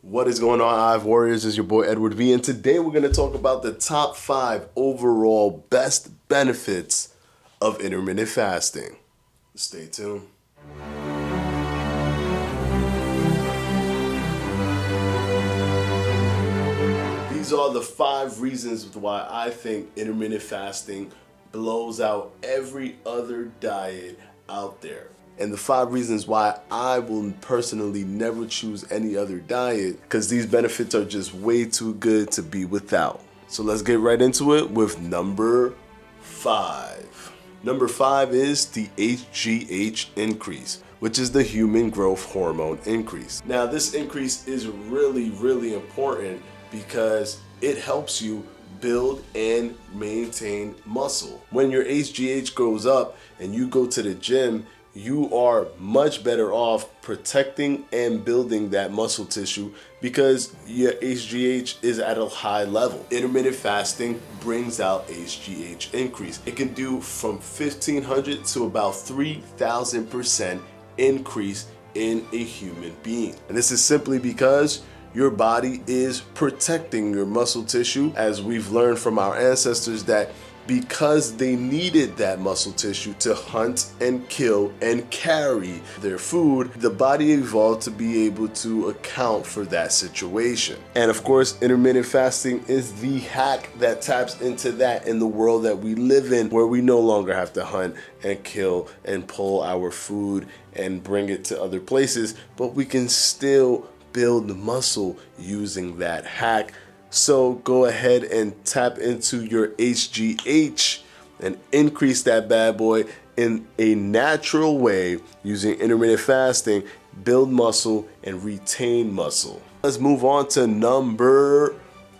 What is going on, IVE Warriors? It's your boy Edward V, and today we're going to talk about the top 5 overall best benefits of intermittent fasting. Stay tuned. These are the 5 reasons why I think intermittent fasting blows out every other diet out there. And the 5 reasons why I will personally never choose any other diet, because these benefits are just way too good to be without. So let's get right into it with number 5. Number 5 is the HGH increase, which is the human growth hormone increase. Now this increase is really important because it helps you build and maintain muscle. When your HGH goes up and you go to the gym, you are much better off protecting and building that muscle tissue because your HGH is at a high level. Intermittent fasting brings out HGH increase. It can do from 1,500 to about 3,000% increase in a human being. And this is simply because your body is protecting your muscle tissue, as we've learned from our ancestors that because they needed that muscle tissue to hunt and kill and carry their food, the body evolved to be able to account for that situation. And of course, intermittent fasting is the hack that taps into that in the world that we live in, where we no longer have to hunt and kill and pull our food and bring it to other places, but we can still build muscle using that hack. So go ahead and tap into your HGH and increase that bad boy in a natural way using intermittent fasting. Build muscle and retain muscle. Let's move on to number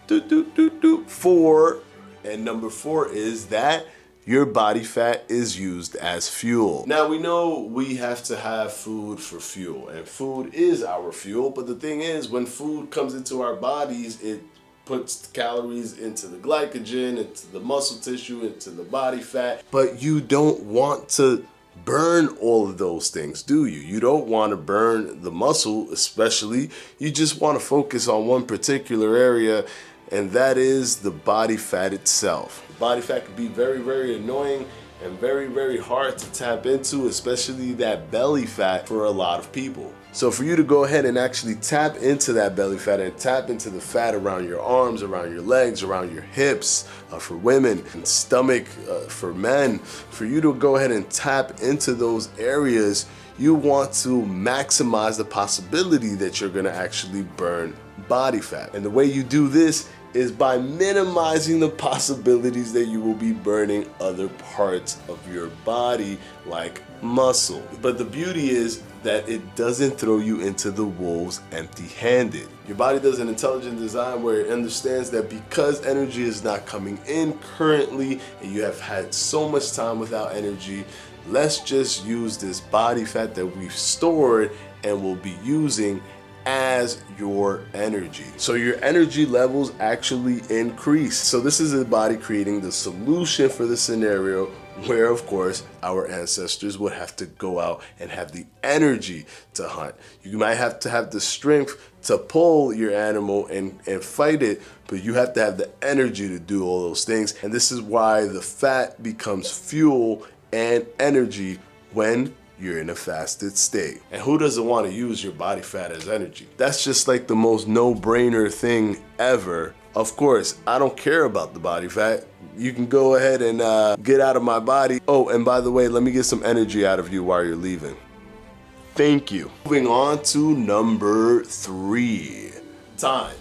4. And number 4 is that your body fat is used as fuel. Now we know we have to have food for fuel, and food is our fuel, but the thing is, when food comes into our bodies, it puts calories into the glycogen, into the muscle tissue, into the body fat. But you don't want to burn all of those things, do you? You don't want to burn the muscle, especially. You just want to focus on one particular area, and that is the body fat itself. Body fat can be very annoying and very hard to tap into, especially that belly fat for a lot of people. So for you to go ahead and actually tap into that belly fat and tap into the fat around your arms, around your legs, around your hips, for women, and stomach for men, for you to go ahead and tap into those areas, you want to maximize the possibility that you're gonna actually burn body fat. And the way you do this is by minimizing the possibilities that you will be burning other parts of your body like muscle. But the beauty is that it doesn't throw you into the wolves empty-handed. Your body does an intelligent design where it understands that because energy is not coming in currently and you have had so much time without energy, let's just use this body fat that we've stored and will be using as your energy. So your energy levels actually increase. So this is the body creating the solution for the scenario where, of course, our ancestors would have to go out and have the energy to hunt. You might have to have the strength to pull your animal and fight it, but you have to have the energy to do all those things. And this is why the fat becomes fuel and energy when you're in a fasted state. And who doesn't want to use your body fat as energy? That's just like the most no-brainer thing ever. Of course, I don't care about the body fat. You can go ahead and get out of my body. Oh, and by the way, let me get some energy out of you while you're leaving. Thank you. Moving on to number 3, time.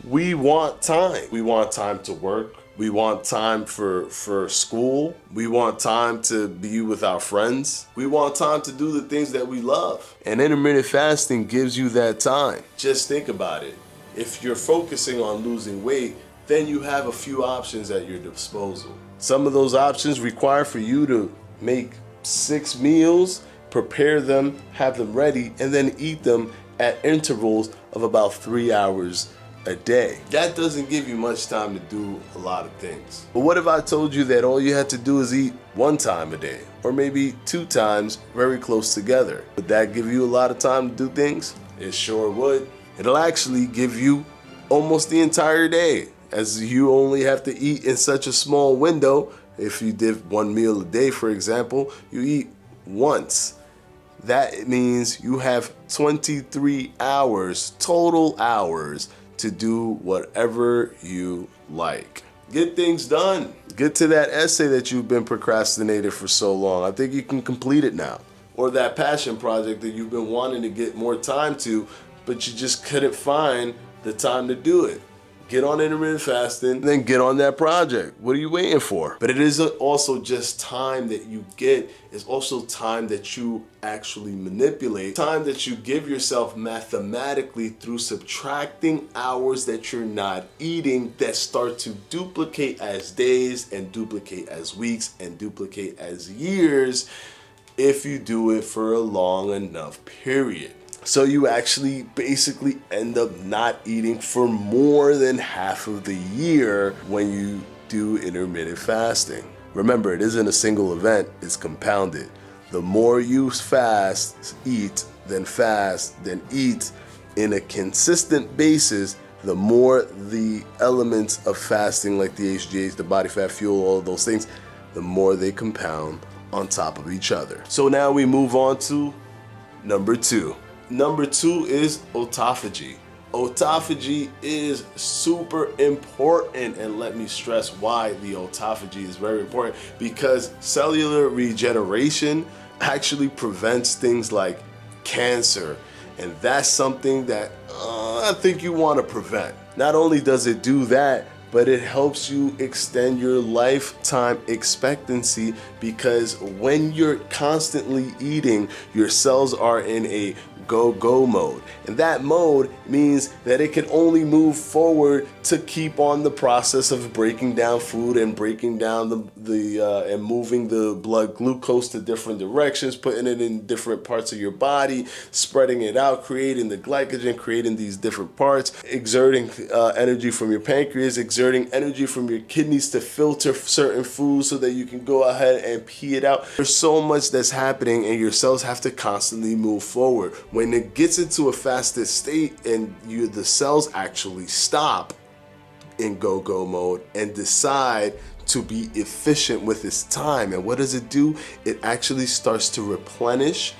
We want time. We want time to work. We want time for school. We want time to be with our friends. We want time to do the things that we love. And intermittent fasting gives you that time. Just think about it. If you're focusing on losing weight, then you have a few options at your disposal. Some of those options require for you to make 6 meals, prepare them, have them ready, and then eat them at intervals of about 3 hours a day. That doesn't give you much time to do a lot of things. But what if I told you that all you had to do is eat 1 time a day, or maybe 2 times very close together? Would that give you a lot of time to do things? It sure would. It'll actually give you almost the entire day, as you only have to eat in such a small window. If you did one meal a day, for example, you eat once. That means you have 23 hours, total hours, to do whatever you like. Get things done. Get to that essay that you've been procrastinating for so long. I think you can complete it now. Or that passion project that you've been wanting to get more time to, but you just couldn't find the time to do it. Get on intermittent fasting, then get on that project. What are you waiting for? But it isn't also just time that you get, it's also time that you actually manipulate. Time that you give yourself mathematically through subtracting hours that you're not eating that start to duplicate as days and duplicate as weeks and duplicate as years if you do it for a long enough period. So you actually basically end up not eating for more than half of the year when you do intermittent fasting. Remember, it isn't a single event, it's compounded. The more you eat, then eat in a consistent basis, the more the elements of fasting, like the HGH, the body fat fuel, all of those things, the more they compound on top of each other. So now we move on to number 2. Number 2 is autophagy. Autophagy is super important, and let me stress why the autophagy is very important, because cellular regeneration actually prevents things like cancer, and that's something that I think you want to prevent. Not only does it do that, but it helps you extend your lifetime expectancy, because when you're constantly eating, your cells are in a go mode, and that mode means that it can only move forward to keep on the process of breaking down food and breaking down and moving the blood glucose to different directions, putting it in different parts of your body, spreading it out, creating the glycogen, creating these different parts, exerting energy from your pancreas, exerting energy from your kidneys to filter certain foods so that you can go ahead and pee it out. There's so much that's happening, and your cells have to constantly move forward. When it gets into a fasted state and the cells actually stop in go mode and decide to be efficient with its time, and what does it do? It actually starts to replenish,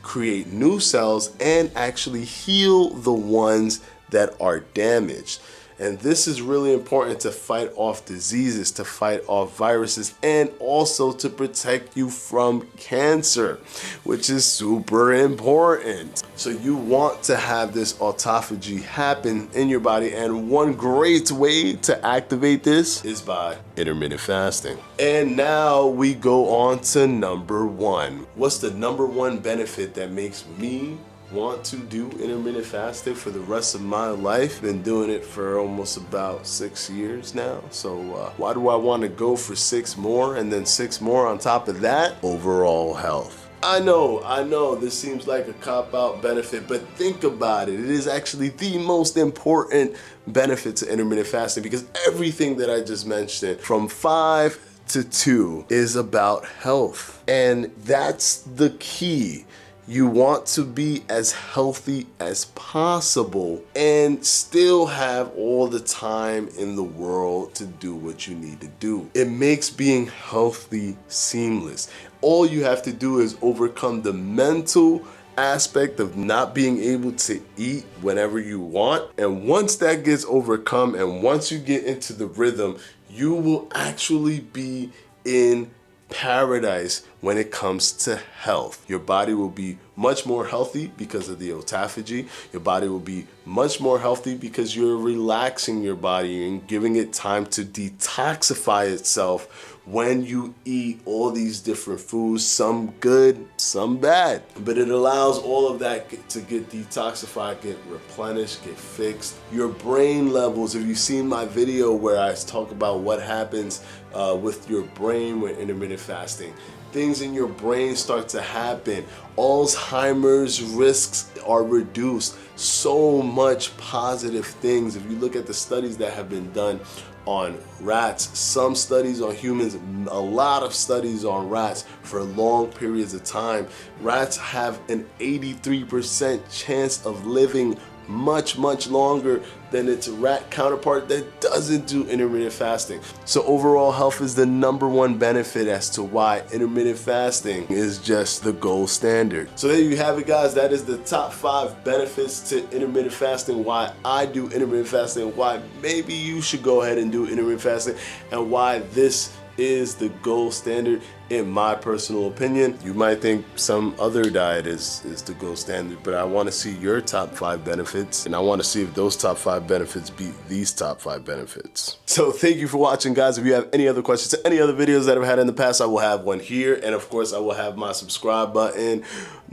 create new cells, and actually heal the ones that are damaged. And this is really important to fight off diseases, to fight off viruses, and also to protect you from cancer, which is super important. So you want to have this autophagy happen in your body, and one great way to activate this is by intermittent fasting. And now we go on to number 1. What's the number 1 benefit that makes me want to do intermittent fasting for the rest of my life? Been doing it for almost about 6 years now. So why do I want to go for 6 more and then 6 more on top of that? Overall health. I know this seems like a cop-out benefit, but think about it. It is actually the most important benefit to intermittent fasting, because everything that I just mentioned from 5 to 2 is about health. And that's the key. You want to be as healthy as possible and still have all the time in the world to do what you need to do. It makes being healthy seamless. All you have to do is overcome the mental aspect of not being able to eat whenever you want. And once that gets overcome, and once you get into the rhythm, you will actually be in paradise when it comes to health. Your body will be much more healthy because of the autophagy. Your body will be much more healthy because you're relaxing your body and giving it time to detoxify itself when you eat all these different foods, some good, some bad. But it allows all of that to get detoxified, get replenished, get fixed. Your brain levels, if you've seen my video where I talk about what happens with your brain with intermittent fasting, things in your brain start to happen. Alzheimer's risks are reduced. So much positive things. If you look at the studies that have been done on rats, some studies on humans, a lot of studies on rats for long periods of time, rats have an 83% chance of living much longer than its rat counterpart that doesn't do intermittent fasting. So overall health is the #1 benefit as to why intermittent fasting is just the gold standard. So there you have it, guys. That is the top 5 benefits to intermittent fasting, why I do intermittent fasting, why maybe you should go ahead and do intermittent fasting, and why this is the gold standard in my personal opinion. You might think some other diet is the gold standard, but I want to see your top 5 benefits, and I want to see if those top 5 benefits beat these top 5 benefits. So thank you for watching, guys. If you have any other questions to any other videos that I've had in the past, I will have one here, and of course I will have my subscribe button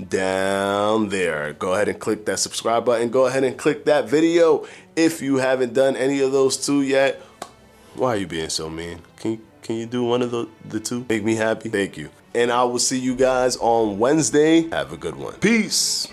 down there. Go ahead and click that subscribe button. Go ahead and click that video if you haven't done any of those 2 yet. Why are you being so mean? Can you do one of the 2? Make me happy. Thank you. And I will see you guys on Wednesday. Have a good one. Peace.